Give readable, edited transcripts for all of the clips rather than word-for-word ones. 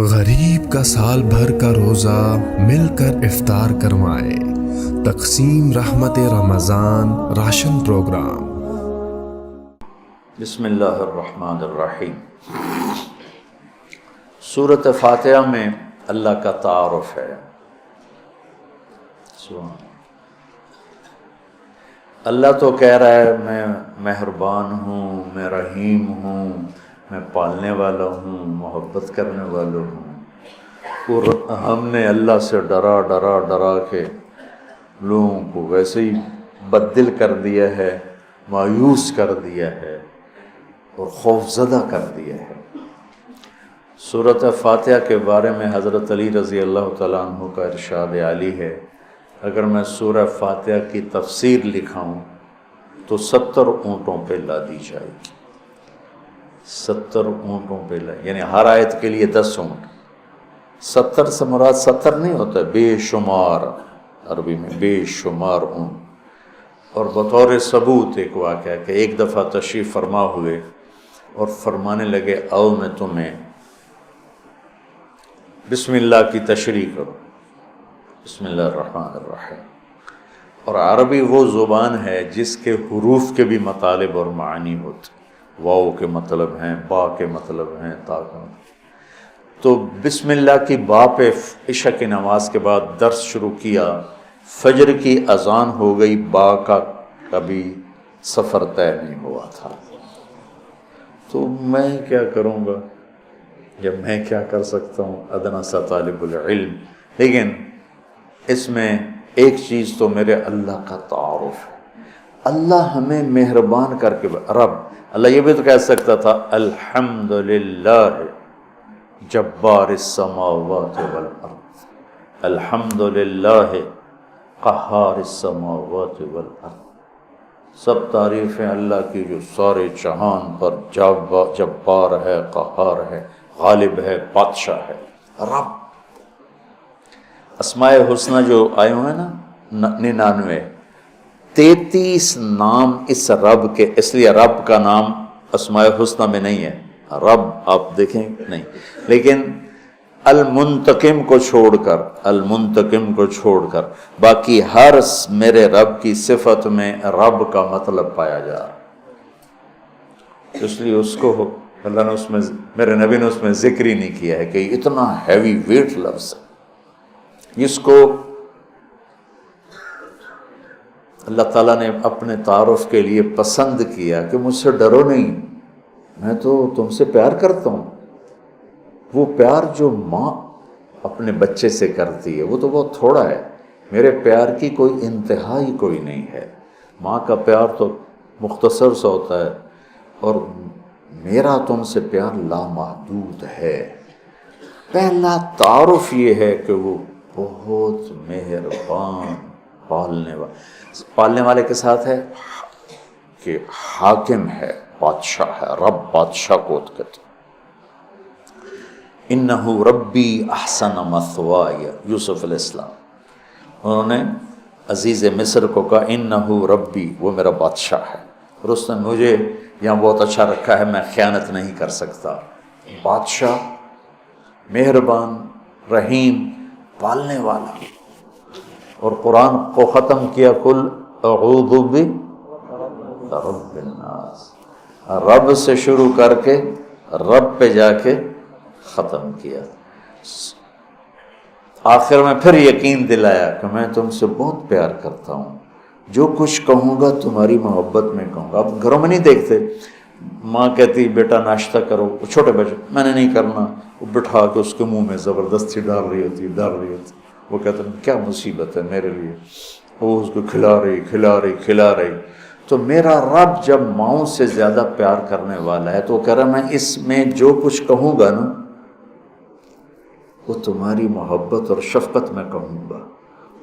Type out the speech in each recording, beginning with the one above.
غریب کا سال بھر کا روزہ مل کر افطار کروائے، تقسیم رحمت رمضان راشن پروگرام۔ بسم اللہ الرحمن الرحیم۔ سورۃ فاتحہ میں اللہ کا تعارف ہے۔ اللہ تو کہہ رہا ہے میں مہربان ہوں، میں رحیم ہوں، میں پالنے والا ہوں، محبت کرنے والا ہوں، اور ہم نے اللہ سے ڈرا ڈرا ڈرا کے لوگوں کو ویسے ہی بددل کر دیا ہے، مایوس کر دیا ہے اور خوف زدہ کر دیا ہے۔ سورۃ فاتحہ کے بارے میں حضرت علی رضی اللہ تعالیٰ عنہ کا ارشاد عالی ہے، اگر میں سورہ فاتحہ کی تفسیر لکھاؤں تو 70 اونٹوں پہ لادی جائے گی۔ 70 اونٹوں پہ یعنی ہر آیت کے لیے 10 اونٹ۔ 70 سے مراد 70 نہیں ہوتا، بے شمار، عربی میں بے شمار اونٹ۔ اور بطور ثبوت ایک واقعہ کہ ایک دفعہ تشریف فرما ہوئے اور فرمانے لگے آؤ میں تمہیں بسم اللہ کی تشریح کرو، بسم اللہ الرحمن الرحیم۔ اور عربی وہ زبان ہے جس کے حروف کے بھی مطالب اور معنی ہوتے، واو کے مطلب ہیں، با کے مطلب ہیں، تا کا مطلب۔ تو بسم اللہ کی با پہ عشاء کی نماز کے بعد درس شروع کیا، فجر کی اذان ہو گئی، با کا کبھی سفر طے نہیں ہوا تھا۔ تو میں کیا کروں گا، جب میں کیا کر سکتا ہوں، ادنا سا طالب العلم۔ لیکن اس میں ایک چیز تو میرے اللہ کا تعارف ہے۔ اللہ ہمیں مہربان کر کے رب، اللہ یہ بھی تو کہہ سکتا تھا الحمدللہ جبار السماوات والارض، الحمدللہ قہار السماوات والارض۔ سب تعریفیں اللہ کی جو سارے جہان پر جبار ہے، قہار ہے، غالب ہے، بادشاہ ہے، رب۔ اسماء حسنہ جو آئے ہوئے نا 99، 33 نام اس رب کے، اس لیے رب کا نام اسماء حسنہ میں نہیں ہے، رب آپ دیکھیں نہیں، لیکن المنتقم کو چھوڑ کر باقی ہر میرے رب کی صفت میں رب کا مطلب پایا جا رہا، اس لیے اس کو اللہ نے اس میں، میرے نبی نے اس میں ذکر ہی نہیں کیا ہے کہ اتنا ہیوی ویٹ لفظ ہے۔ اس کو اللہ تعالیٰ نے اپنے تعارف کے لیے پسند کیا کہ مجھ سے ڈرو نہیں، میں تو تم سے پیار کرتا ہوں۔ وہ پیار جو ماں اپنے بچے سے کرتی ہے وہ تو بہت تھوڑا ہے، میرے پیار کی کوئی انتہا ہی کوئی نہیں ہے۔ ماں کا پیار تو مختصر سا ہوتا ہے، اور میرا تم سے پیار لامحدود ہے۔ پہلا تعارف یہ ہے کہ وہ بہت مہربان، پالنے والے کے ساتھ ہے کہ حاکم ہے، بادشاہ ہے، رب بادشاہ کو کہتے۔ انہ ربی احسن مثوائی، یوسف علیہ السلام، انہوں نے عزیز مصر کو کہا انہ ربی، وہ میرا بادشاہ ہے، اور اس نے مجھے یہاں بہت اچھا رکھا ہے، میں خیانت نہیں کر سکتا۔ بادشاہ، مہربان، رحیم، پالنے والا۔ اور قرآن کو ختم کیا کل اعوذ برب الناس، رب سے شروع کر کے رب پہ جا کے ختم کیا۔ آخر میں پھر یقین دلایا کہ میں تم سے بہت پیار کرتا ہوں، جو کچھ کہوں گا تمہاری محبت میں کہوں گا۔ اب گھروں میں نہیں دیکھتے، ماں کہتی بیٹا ناشتہ کرو، چھوٹے بچے میں نے نہیں کرنا، وہ بٹھا کے اس کے منہ میں زبردستی ڈال رہی ہوتی، وہ کہتے ہیں کیا مصیبت ہے میرے لیے، وہ اس کو کھلا رہی۔ تو میرا رب جب ماؤں سے زیادہ پیار کرنے والا ہے تو وہ کہہ رہا میں اس میں جو کچھ کہوں گا نا وہ تمہاری محبت اور شفقت میں کہوں گا،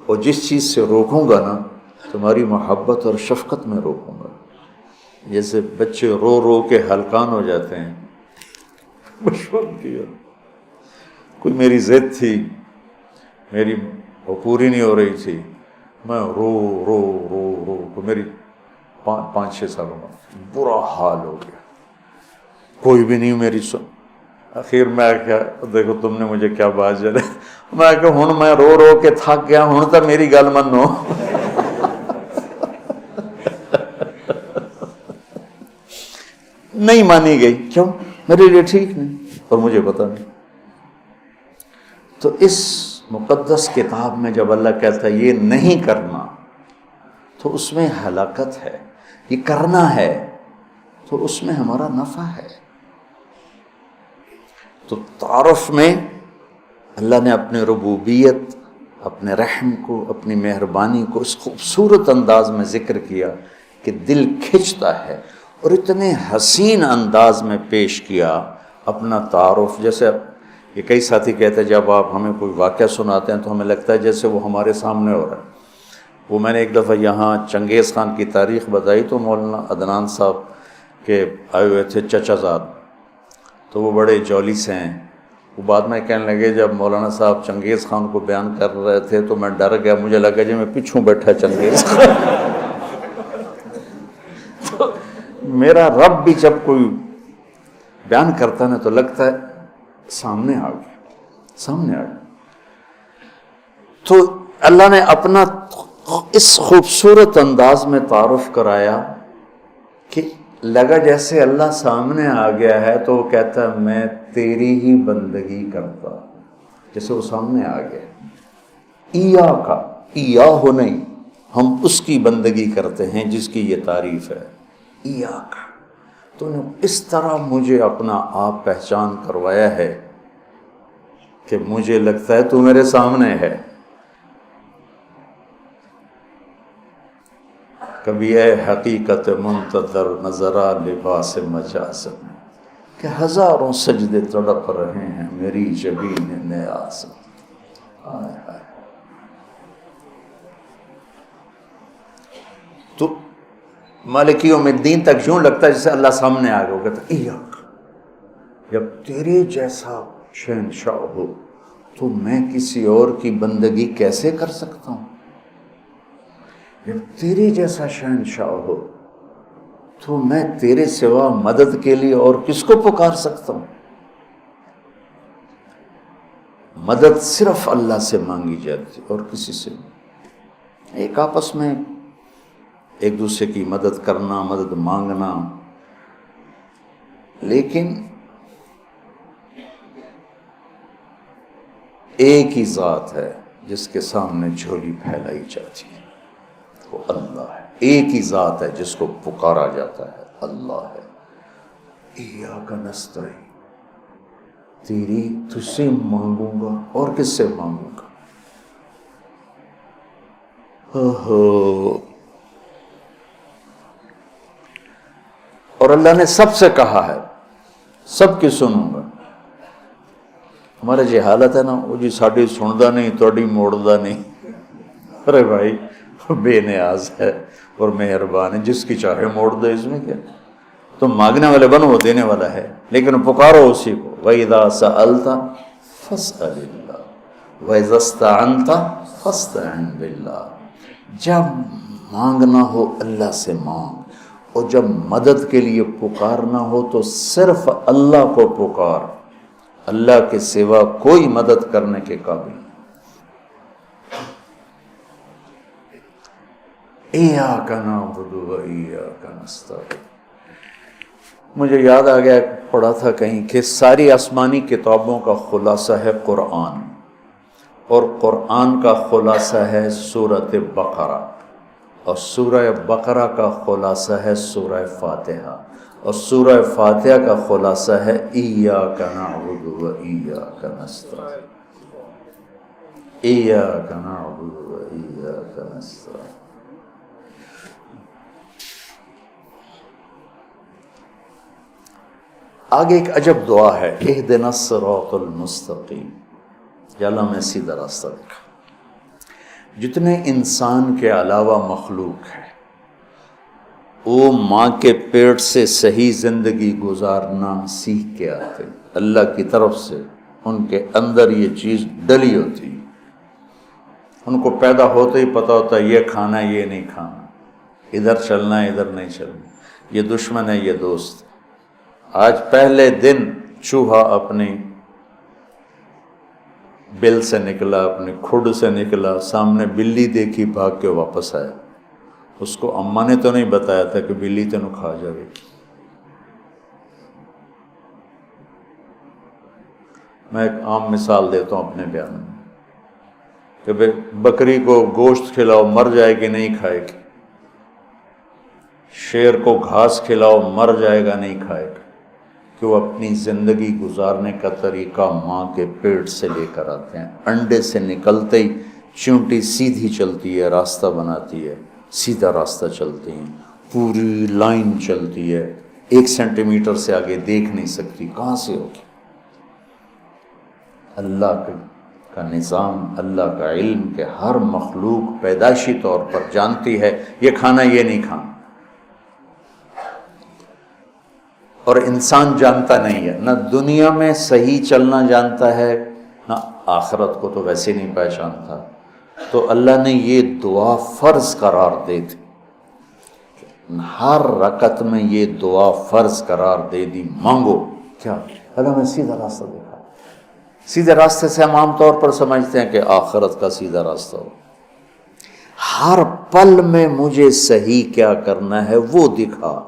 اور جس چیز سے روکوں گا نا تمہاری محبت اور شفقت میں روکوں گا۔ جیسے بچے رو رو کے ہلکان ہو جاتے ہیں، بچپن کیا کوئی میری ضد تھی، میری وہ پوری نہیں ہو رہی تھی، میں رو رو رو رو کو میری 5-6 سالوں میں برا حال ہو گیا، کوئی بھی نہیں میری سن۔ اخیر میں کیا دیکھو تم نے مجھے کیا بات چلے، میں کہ ہن میں رو رو کے تھک گیا، ہن تو میری گل منو۔ نہیں مانی گئی، کیوں؟ میرے لیے ٹھیک نہیں اور مجھے پتہ نہیں۔ تو اس مقدس کتاب میں جب اللہ کہتا ہے یہ نہیں کرنا تو اس میں ہلاکت ہے، یہ کرنا ہے تو اس میں ہمارا نفع ہے۔ تو تعارف میں اللہ نے اپنے ربوبیت، اپنے رحم کو، اپنی مہربانی کو اس خوبصورت انداز میں ذکر کیا کہ دل کھنچتا ہے، اور اتنے حسین انداز میں پیش کیا اپنا تعارف۔ جیسے یہ کئی ساتھی کہتے ہیں جب آپ ہمیں کوئی واقعہ سناتے ہیں تو ہمیں لگتا ہے جیسے وہ ہمارے سامنے ہو رہا ہے۔ وہ میں نے ایک دفعہ یہاں چنگیز خان کی تاریخ بتائی تو مولانا عدنان صاحب کے آئے ہوئے تھے چچا زاد، تو وہ بڑے جولی سے ہیں۔ وہ بعد میں کہنے لگے جب مولانا صاحب چنگیز خان کو بیان کر رہے تھے تو میں ڈر گیا، مجھے لگا جی میں پیچھوں بیٹھا چنگیز خان۔ تو میرا رب بھی جب کوئی بیان کرتا نا تو لگتا ہے سامنے آ گیا، سامنے آ گیا۔ تو اللہ نے اپنا اس خوبصورت انداز میں تعارف کرایا کہ لگا جیسے اللہ سامنے آ گیا ہے تو وہ کہتا ہے میں تیری ہی بندگی کرتا، جیسے وہ سامنے آ گیا۔ ایا کا ایا ہو نہیں، ہم اس کی بندگی کرتے ہیں جس کی یہ تعریف ہے، ایا کا۔ تو نے اس طرح مجھے اپنا آپ پہچان کروایا ہے کہ مجھے لگتا ہے تو میرے سامنے ہے۔ کبھی اے حقیقت منتظر نظرا لباس مجاز میں، کہ ہزاروں سجدے تڑپ رہے ہیں میری جبین نیاز میں۔ آئے آئے۔ تو مالک یوم الدین تک یوں لگتا ہے جیسے اللہ سامنے آ گیا، کہتا ہے ایاک، جب تیرے جیسا شہنشاہ ہو تو میں کسی اور کی بندگی کیسے کر سکتا ہوں؟ جب تیرے جیسا شہنشاہ ہو تو میں تیرے سوا مدد کے لیے اور کس کو پکار سکتا ہوں؟ مدد صرف اللہ سے مانگی جاتی اور کسی سے نہیں۔ ایک آپس میں ایک دوسرے کی مدد کرنا، مدد مانگنا، لیکن ایک ہی ذات ہے جس کے سامنے جھولی پھیلائی جاتی ہے، وہ اللہ ہے۔ ایک ہی ذات ہے جس کو پکارا جاتا ہے، اللہ ہے۔ ایاک نستعین، تیری تجھ سے مانگوں گا اور کس سے مانگوں گا؟ اور اللہ نے سب سے کہا ہے سب کی سنوں گا۔ ہمارے جی حالت ہے نا، وہ جی ساڈی سندا نہیں تہاڈی موڑدا نہیں۔ ارے بھائی بے نیاز ہے اور مہربان ہے، جس کی چاہے موڑ دے، اس میں کیا؟ تم مانگنے والے بنو، وہ دینے والا ہے، لیکن پکارو اسی کو۔ وَإِذَا سَأَلْتَ فَاسْأَلِ اللَّهَ وَإِذَا اسْتَعَنْتَ فَاسْتَعِنْ بِاللَّهِ۔ جب مانگنا ہو اللہ سے مانگ، اور جب مدد کے لیے پکارنا ہو تو صرف اللہ کو پکار، اللہ کے سوا کوئی مدد کرنے کے قابل نہیں۔ ایاک نعبد و ایاک نستعین۔ مجھے یاد آ گیا، پڑھا تھا کہیں کہ ساری آسمانی کتابوں کا خلاصہ ہے قرآن، اور قرآن کا خلاصہ ہے سورۃ بقرہ، اور سورہ بقرہ کا خلاصہ ہے سورہ فاتحہ، اور سورہ فاتحہ کا خلاصہ ہے ایاک نعبد و ایاک نستعین، ایاک نعبد و ایاک نستعین۔ آگے ایک عجب دعا ہے، اہدنا الصراط المستقیم، یا اللہ میں سیدھا راستہ دکھا۔ جتنے انسان کے علاوہ مخلوق ہے وہ ماں کے پیٹ سے صحیح زندگی گزارنا سیکھ کے آتے، اللہ کی طرف سے ان کے اندر یہ چیز ڈلی ہوتی، ان کو پیدا ہوتے ہی پتہ ہوتا ہے یہ کھانا ہے یہ نہیں کھانا، ادھر چلنا ہے ادھر نہیں چلنا، یہ دشمن ہے یہ دوست۔ آج پہلے دن چوہا اپنی بل سے نکلا، اپنی کھڈ سے نکلا، سامنے بلی دیکھی، بھاگ کے واپس آیا۔ اس کو اماں نے تو نہیں بتایا تھا کہ بلی تینوں کھا جائے۔ میں ایک عام مثال دیتا ہوں اپنے بیان میں کہ بکری کو گوشت کھلاؤ مر جائے گی نہیں کھائے گی، شیر کو گھاس کھلاؤ مر جائے گا نہیں کھائے گا، کہ وہ اپنی زندگی گزارنے کا طریقہ ماں کے پیٹ سے لے کر آتے ہیں۔ انڈے سے نکلتے ہی چونٹی سیدھی چلتی ہے، راستہ بناتی ہے، سیدھا راستہ چلتی ہیں، پوری لائن چلتی ہے، 1 سینٹی میٹر سے آگے دیکھ نہیں سکتی، کہاں سے ہوگی؟ اللہ کا نظام، اللہ کا علم کہ ہر مخلوق پیدائشی طور پر جانتی ہے یہ کھانا یہ نہیں کھانا، اور انسان جانتا نہیں ہے، نہ دنیا میں صحیح چلنا جانتا ہے نہ آخرت کو تو ویسے نہیں پہچانتا۔ تو اللہ نے یہ دعا فرض قرار دے دی، ہر رکعت میں یہ دعا فرض قرار دے دی، مانگو کیا؟ اللہ میں سیدھا راستہ دکھا۔ سیدھے راستے سے ہم عام طور پر سمجھتے ہیں کہ آخرت کا سیدھا راستہ ہو، ہر پل میں مجھے صحیح کیا کرنا ہے وہ دکھا۔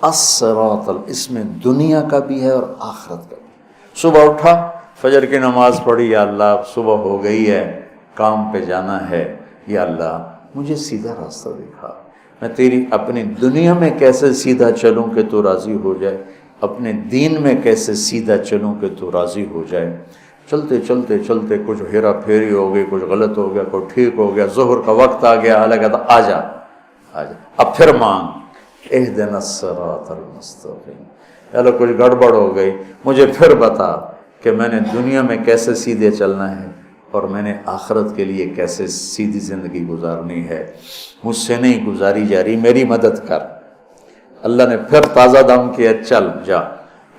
الصراط، اس میں دنیا کا بھی ہے اور آخرت کا بھی۔ صبح اٹھا، فجر کی نماز پڑھی، یا اللہ صبح ہو گئی ہے، کام پہ جانا ہے، یا اللہ مجھے سیدھا راستہ دکھا، میں تیری اپنی دنیا میں کیسے سیدھا چلوں کہ تو راضی ہو جائے، اپنے دین میں کیسے سیدھا چلوں کہ تو راضی ہو جائے۔ چلتے چلتے چلتے کچھ ہیرا پھیری ہو گئی، کچھ غلط ہو گیا، کوئی ٹھیک ہو گیا، ظہر کا وقت آ گیا، اللہ کہتا آجا آجا، اب پھر مانگ، اہدنا الصراط المستقیم، چلو کچھ گڑبڑ ہو گئی، مجھے پھر بتا کہ میں نے دنیا میں کیسے سیدھے چلنا ہے اور میں نے آخرت کے لیے کیسے سیدھی زندگی گزارنی ہے، مجھ سے نہیں گزاری جا رہی، میری مدد کر۔ اللہ نے پھر تازہ دم کیا، چل جا،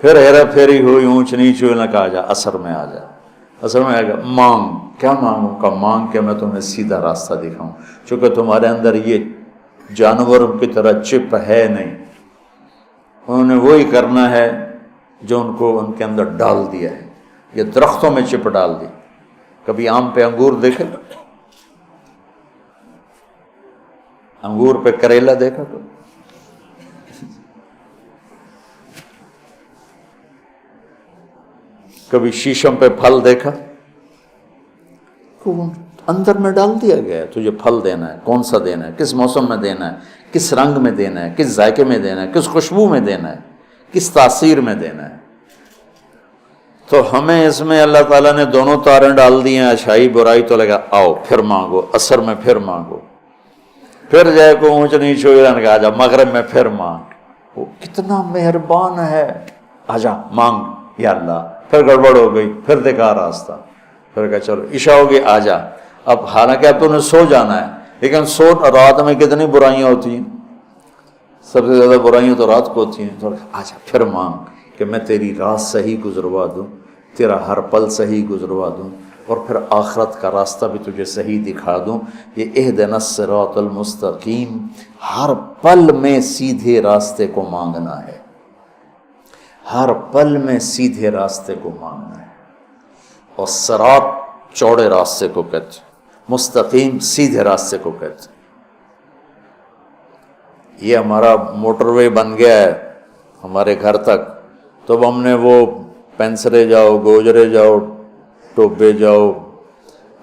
پھر ہیرا پھیری ہوئی، اونچ نیچ ہوئی، نہ کہا جا عصر میں آ جا، عصر میں آ گیا، مانگ، کیا مانگوں کا؟ مانگ کہ میں تمہیں سیدھا راستہ دکھاؤں، چونکہ تمہارے اندر یہ جانوروں کی طرح چپ ہے نہیں، انہوں نے وہی کرنا ہے جو ان کو ان کے اندر ڈال دیا ہے، یہ درختوں میں چپ ڈال دی۔ کبھی آم پہ انگور دیکھے؟ انگور پہ کریلا دیکھا تو؟ کبھی شیشم پہ پھل دیکھا؟ اندر میں ڈال دیا گیا ہے، تجھے پھل دینا ہے، کون سا دینا ہے، کس موسم میں دینا ہے، کس رنگ میں دینا ہے، کس ذائقے میں دینا ہے، کس خوشبو میں دینا ہے، کس تاثیر میں دینا ہے۔ تو ہمیں اس میں اللہ تعالیٰ نے دونوں تاریں ڈال دی ہیں، اچھائی برائی، تو لگا آؤ پھر مانگو، عصر میں پھر مانگو، پھر جائے کو اونچ نیچ ہو جانے کا، آجا مغرب میں پھر مانگ، وہ کتنا مہربان ہے، آجا مانگ یا اللہ، پھر گڑبڑ ہو گئی، پھر دکھا راستہ، پھر کہا چلو عشاء ہوگی آجا۔ اب حالانکہ اب تو نے سو جانا ہے، لیکن سو رات میں کتنی برائیاں ہوتی ہیں، سب سے زیادہ برائیاں تو رات کو ہوتی ہیں، تو آجا پھر مانگ کہ میں تیری رات صحیح گزروا دوں، تیرا ہر پل صحیح گزروا دوں، اور پھر آخرت کا راستہ بھی تجھے صحیح دکھا دوں۔ یہ اہدنا الصراط المستقیم، ہر پل میں سیدھے راستے کو مانگنا ہے، ہر پل میں سیدھے راستے کو مانگنا ہے، اور صراط چوڑے راستے کو کہتے، مستقیم سیدھے راستے کو کہتے۔ یہ ہمارا موٹر وے بن گیا ہے ہمارے گھر تک، تو اب ہم نے وہ پینسرے جاؤ، گوجرے جاؤ، ٹوبے جاؤ،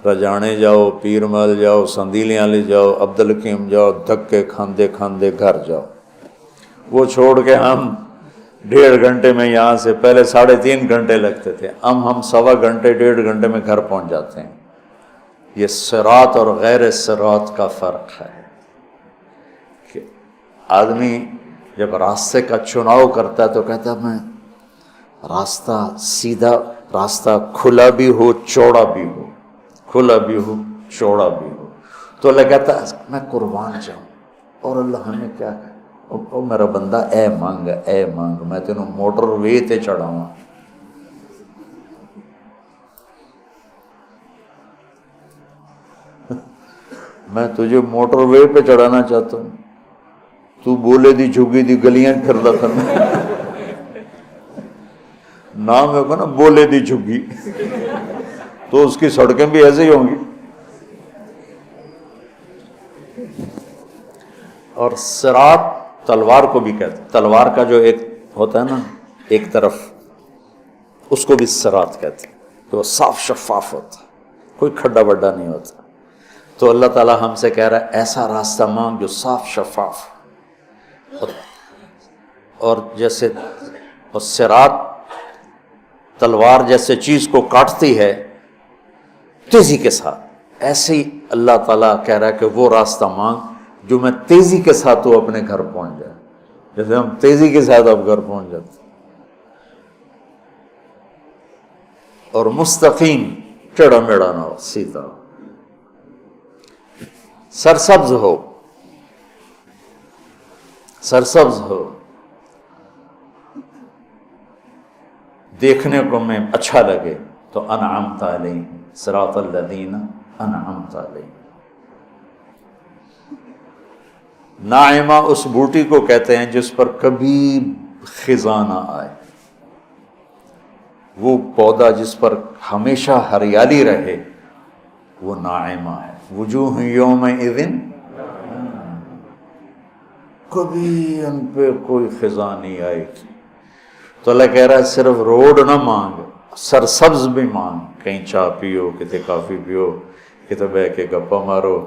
رجانے جاؤ، پیر محل جاؤ، سندیلیاں لے جاؤ، عبدالحکیم جاؤ، دھکے کھاندے کھاندے گھر جاؤ، وہ چھوڑ کے ہم 1.5 گھنٹے میں یہاں سے، پہلے 3.5 گھنٹے لگتے تھے، ہم 1.25 گھنٹے 1.5 گھنٹے میں گھر پہنچ جاتے ہیں۔ یہ صراط اور غیر صراط کا فرق ہے کہ آدمی جب راستے کا چناؤ کرتا ہے تو کہتا ہے میں راستہ سیدھا، راستہ کھلا بھی ہو چوڑا بھی ہو، کھلا بھی ہو چوڑا بھی ہو، تو اللہ کہتا ہے میں قربان جاؤں، اور اللہ ہمیں کیا کہ او میرا بندہ اے مانگ، میں تینوں موٹر وے تے چڑھاؤں، میں تجھے موٹر وے پہ چڑھانا چاہتا ہوں، تو بولے دی جھگی دی گلیاں پھر رکھنا، نام ہے نا بولے دی جھگی، تو اس کی سڑکیں بھی ایسے ہی ہوں گی. اور صراط تلوار کو بھی کہتے ہیں، تلوار کا جو ایک ہوتا ہے نا ایک طرف، اس کو بھی صراط کہتے ہیں، تو وہ صاف شفاف ہوتا ہے، کوئی کھڈا بڈا نہیں ہوتا. تو اللہ تعالیٰ ہم سے کہہ رہا ہے ایسا راستہ مانگ جو صاف شفاف، اور جیسے صراط تلوار جیسے چیز کو کاٹتی ہے تیزی کے ساتھ، ایسے ہی اللہ تعالیٰ کہہ رہا ہے کہ وہ راستہ مانگ جو میں تیزی کے ساتھ تو اپنے گھر پہنچ جائے، جیسے ہم تیزی کے ساتھ اب گھر پہنچ جاتے. اور مستقیم، ٹیڑھا میڑا نہ ہو، سیدھا ہو، سرسبز ہو، سرسبز ہو، دیکھنے کو میں اچھا لگے. تو انعمت علیہم صراط الذین انعمت علیہم. ناعمہ اس بوٹی کو کہتے ہیں جس پر کبھی خزاں نہ آئے، وہ پودا جس پر ہمیشہ ہریالی رہے، وہ ناعمہ ہے. وجوہ یومئذ، کبھی ان پہ کوئی خزاں نہیں آئے گی. تو اللہ کہہ رہا ہے صرف روڈ نہ مانگ، سرسبز بھی مانگ، کہیں چائے پیو، کتے کافی پیو، کتے بہ کے گپا مارو.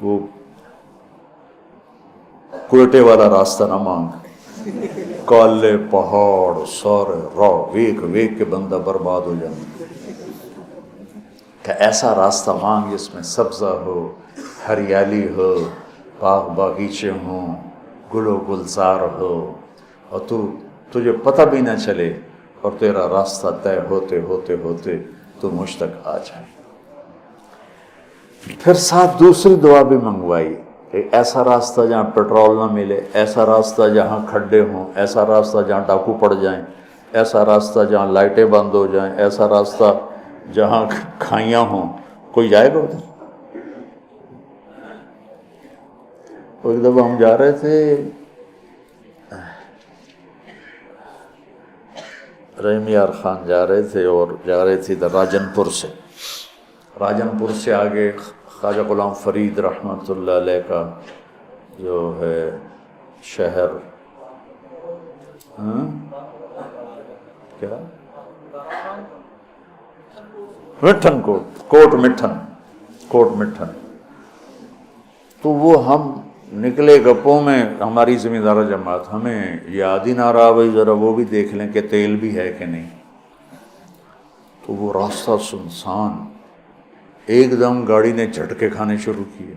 وہ کوئٹے والا راستہ نہ مانگ، کالے پہاڑ سارے راہ ویک ویک کے بندہ برباد ہو جائے. کہ ایسا راستہ مانگ جس میں سبزہ ہو، ہریالی ہو، باغ باغیچے ہوں، گل و گلزار ہو، اور تجھے پتہ بھی نہ چلے، اور تیرا راستہ طے ہوتے ہوتے ہوتے تو مجھ تک آ جائے. پھر ساتھ دوسری دعا بھی منگوائی کہ ایسا راستہ جہاں پیٹرول نہ ملے، ایسا راستہ جہاں کھڈے ہوں، ایسا راستہ جہاں ڈاکو پڑ جائیں، ایسا راستہ جہاں لائٹیں بند ہو جائیں، ایسا راستہ جہاں کھائیاں ہوں. کوئی جائے گا ادھر؟ ایک دفعہ ہم جا رہے تھے رحیم یار خان جا رہے تھے، اور جا رہے تھے راجن پور سے. راجن پور سے آگے خواجہ غلام فرید رحمۃ اللہ علیہ کا جو ہے شہر، کیا مٹھن کوٹ مٹھن. تو وہ ہم نکلے گپوں میں، ہماری ذمہ دار جماعت، ہمیں یاد ہی نہ رہا بھائی ذرا وہ بھی دیکھ لیں کہ تیل بھی ہے کہ نہیں. تو وہ راستہ سنسان، ایک دم گاڑی نے جھٹکے کھانے شروع کیے.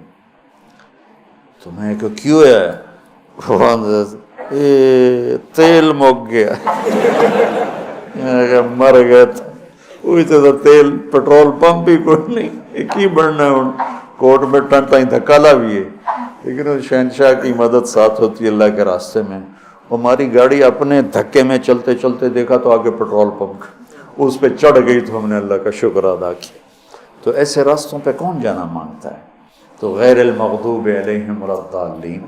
تو میں کہ کیوں ہے؟ تیل مک گیا. مر گئے وہی تو تیل، پیٹرول پمپ ہی کوئی نہیں، ایک ہی بڑھنا ہے. کوٹ میں ٹن تائیں دھکا لا بھی ہے، لیکن اس شہنشاہ کی مدد ساتھ ہوتی ہے اللہ کے راستے میں. ہماری گاڑی اپنے دھکے میں چلتے چلتے دیکھا تو آگے پیٹرول پمپ، اس پہ چڑھ گئی تو ہم نے اللہ کا شکر ادا کیا. تو ایسے راستوں پہ کون جانا مانگتا ہے؟ تو غیر المغضوب علیہم ولا الضالین،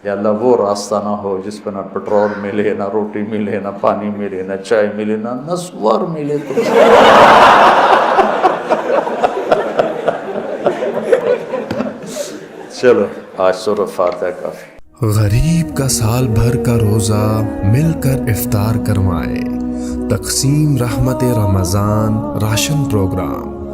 یا اللہ وہ راستہ نہ ہو جس پہ نہ پیٹرول ملے، نہ روٹی ملے، نہ پانی ملے، نہ چائے ملے، نہ نسوار ملے. تو چلو آج سورۃ فاتحہ کافی. غریب کا سال بھر کا روزہ مل کر افطار کروائے. تقسیم رحمت رمضان راشن پروگرام.